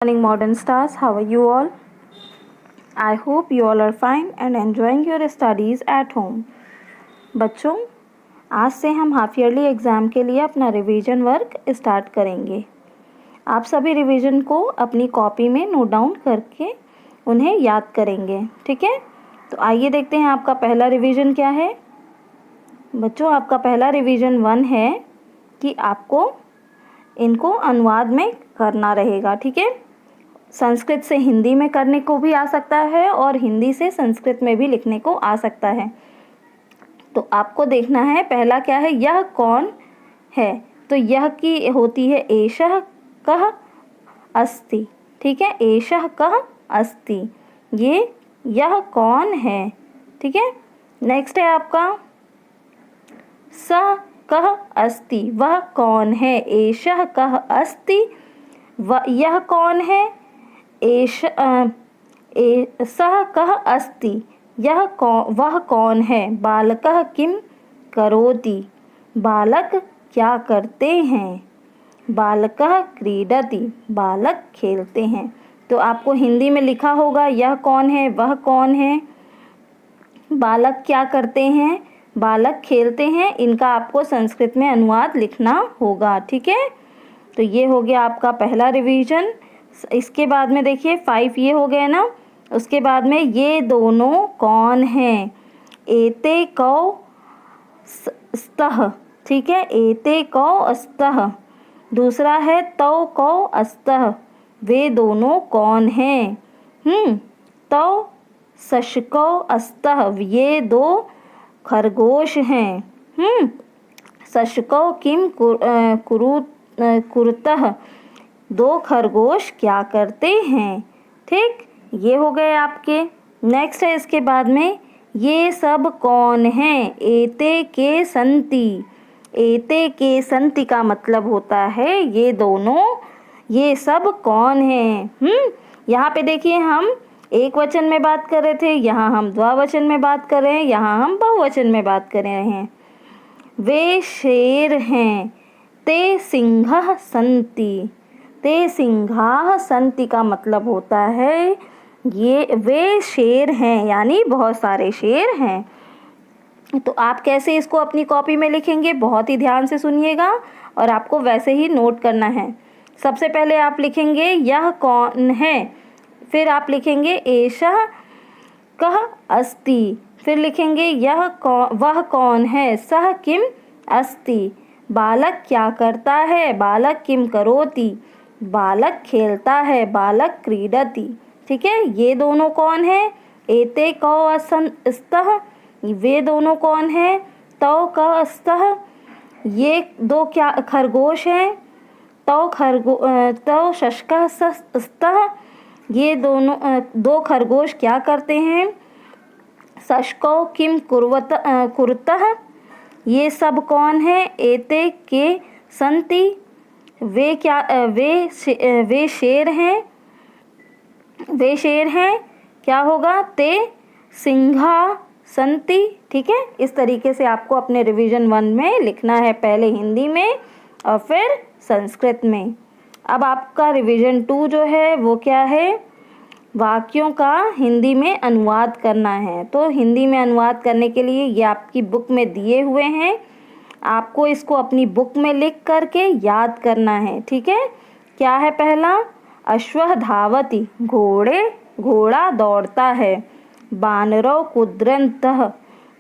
morning, modern stars. How are you all? I hope you all are fine and enjoying your studies at home. बच्चों, आज से हम half yearly exam के लिए अपना revision work start करेंगे। आप सभी रिवीजन को अपनी कॉपी में नोट डाउन करके उन्हें याद करेंगे, ठीक है? तो आइए देखते हैं आपका पहला रिवीजन क्या है। बच्चों, आपका पहला रिवीजन 1 है कि आपको इनको अनुवाद में करना रहेगा, ठीक है? संस्कृत से हिंदी में करने को भी आ सकता है और हिंदी से संस्कृत में भी लिखने को आ सकता है। तो आपको देखना है पहला क्या है, यह कौन है। तो यह की होती है एषः कः अस्ति, ठीक है? एषः कः अस्ति, ये यह कौन है, ठीक है? नेक्स्ट है आपका सः कः अस्ति, वह कौन है। एषः कः अस्ति, यह कौन है। सः कः अस्ति, वह कौन है। बालकः किं करोति, बालक क्या करते हैं। बालकः क्रीडति, बालक खेलते हैं। तो आपको हिंदी में लिखा होगा यह कौन है, वह कौन है, बालक क्या करते हैं, बालक खेलते हैं। इनका आपको संस्कृत में अनुवाद लिखना होगा, ठीक है? तो ये हो गया आपका पहला रिवीजन। इसके बाद में देखिए 5 ये हो गए ना। उसके बाद में ये दोनों कौन हैं। एते कौ स्तः, ठीक है? एते कौ स्तः। दूसरा है तौ कौ स्तः, वे दोनों कौन हैं। तौ शशकौ स्तः, ये 2 खरगोश हैं। शशकौ किं कुरुतः, 2 खरगोश क्या करते हैं, ठीक? ये हो गए आपके। नेक्स्ट है इसके बाद में ये सब कौन हैं। एते के संति, एते के संति का मतलब होता है ये दोनों, ये सब कौन हैं। यहाँ पे देखिए हम एक वचन में बात कर रहे थे, यहाँ हम द्विवचन में बात कर रहे हैं, यहाँ हम बहुवचन में बात कर रहे हैं। वे शेर हैं। ते सिंहः सन्ति, ते सिंहाः सन्ति का मतलब होता है ये वे शेर हैं, यानी बहुत सारे शेर हैं। तो आप कैसे इसको अपनी कॉपी में लिखेंगे, बहुत ही ध्यान से सुनिएगा और आपको वैसे ही नोट करना है। सबसे पहले आप लिखेंगे यह कौन है, फिर आप लिखेंगे एषः कः अस्ति, फिर लिखेंगे वह कौन है। सः किम अस्ति, बालक क्या करता है। बालक किम करोति, बालक खेलता है। बालक क्रीडति, ठीक है? ये दोनों कौन है। एते कौ स्तः, वे दोनों कौन है। तौ कः स्तः, ये 2 क्या खरगोश हैं। तौ शशकः स्तः, ये दोनों 2 खरगोश क्या करते हैं। शशकौ किं कुरुतः, ये सब कौन है। एते के संति, वे शेर हैं, वे शेर हैं। क्या होगा। ते सिंहा संति, ठीक है? इस तरीके से आपको अपने रिवीजन 1 में लिखना है, पहले हिंदी में और फिर संस्कृत में। अब आपका रिवीजन 2 जो है वो क्या है, वाक्यों का हिंदी में अनुवाद करना है। तो हिंदी में अनुवाद करने के लिए ये आपकी बुक में दिए हुए हैं, आपको इसको अपनी बुक में लिख करके याद करना है, ठीक है? क्या है पहला, अश्वः धावति, घोड़ा दौड़ता है। बानरौ कुद्रन्तः,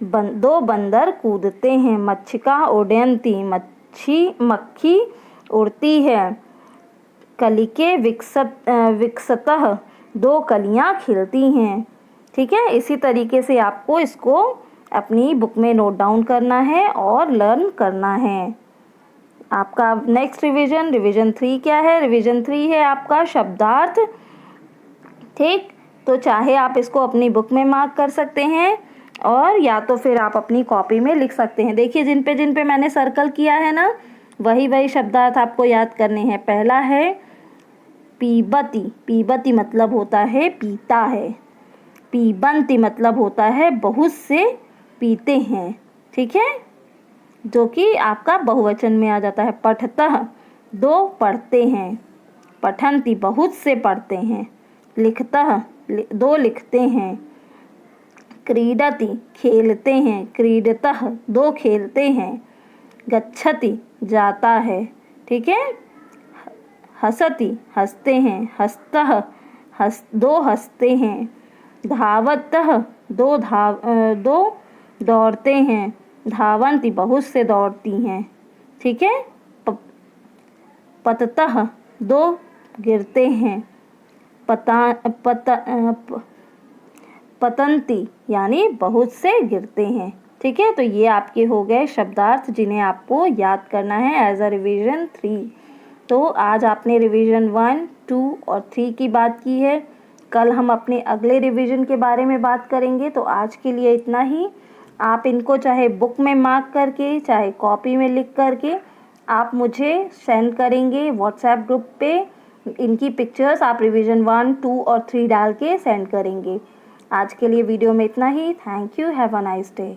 2 बंदर कूदते हैं। मक्षिका उड्डयन्ति, मक्खी उड़ती है। कलिके विकसतः, 2 कलियां खिलती हैं, ठीक है? इसी तरीके से आपको इसको अपनी बुक में नोट डाउन करना है और लर्न करना है। आपका नेक्स्ट रिवीजन 3 क्या है। रिवीजन 3 है आपका शब्दार्थ, ठीक? तो चाहे आप इसको अपनी बुक में मार्क कर सकते हैं और या तो फिर आप अपनी कॉपी में लिख सकते हैं। देखिए जिन पे मैंने सर्कल किया है ना, वही शब्दार्थ आपको याद करने हैं। पहला है पीबती, पीबती मतलब होता है पीता है। पीबन्ति मतलब होता है बहुत से पीते हैं, ठीक है? जो कि आपका बहुवचन में आ जाता है। पठतः, 2 पढ़ते हैं। पठन्ति बहुत से पढ़ते हैं, लिखतः दो लिखते हैं, क्रीडति खेलते हैं, क्रीडतः दो खेलते हैं, गच्छति जाता है, ठीक है। हसति हंसते हैं, हस्तः दो हंसते हैं, धावतः दो दौड़ते हैं, धावन्ति बहुत से दौड़ती हैं, ठीक है। पततः दो गिरते हैं, पतन्ति यानी बहुत से गिरते हैं, ठीक है। तो ये आपके हो गए शब्दार्थ जिन्हें आपको याद करना है एज अ रिवीजन 3। तो आज आपने रिवीजन 1, 2 और 3 की बात की है। कल हम अपने अगले रिवीजन के बारे में बात करेंगे। तो आज के लिए इतना ही। आप इनको चाहे बुक में मार्क करके चाहे कॉपी में लिख करके आप मुझे सेंड करेंगे व्हाट्सएप ग्रुप पे। इनकी पिक्चर्स आप रिवीजन 1, 2 और 3 डाल के सेंड करेंगे। आज के लिए वीडियो में इतना ही। Thank you. Have a nice day.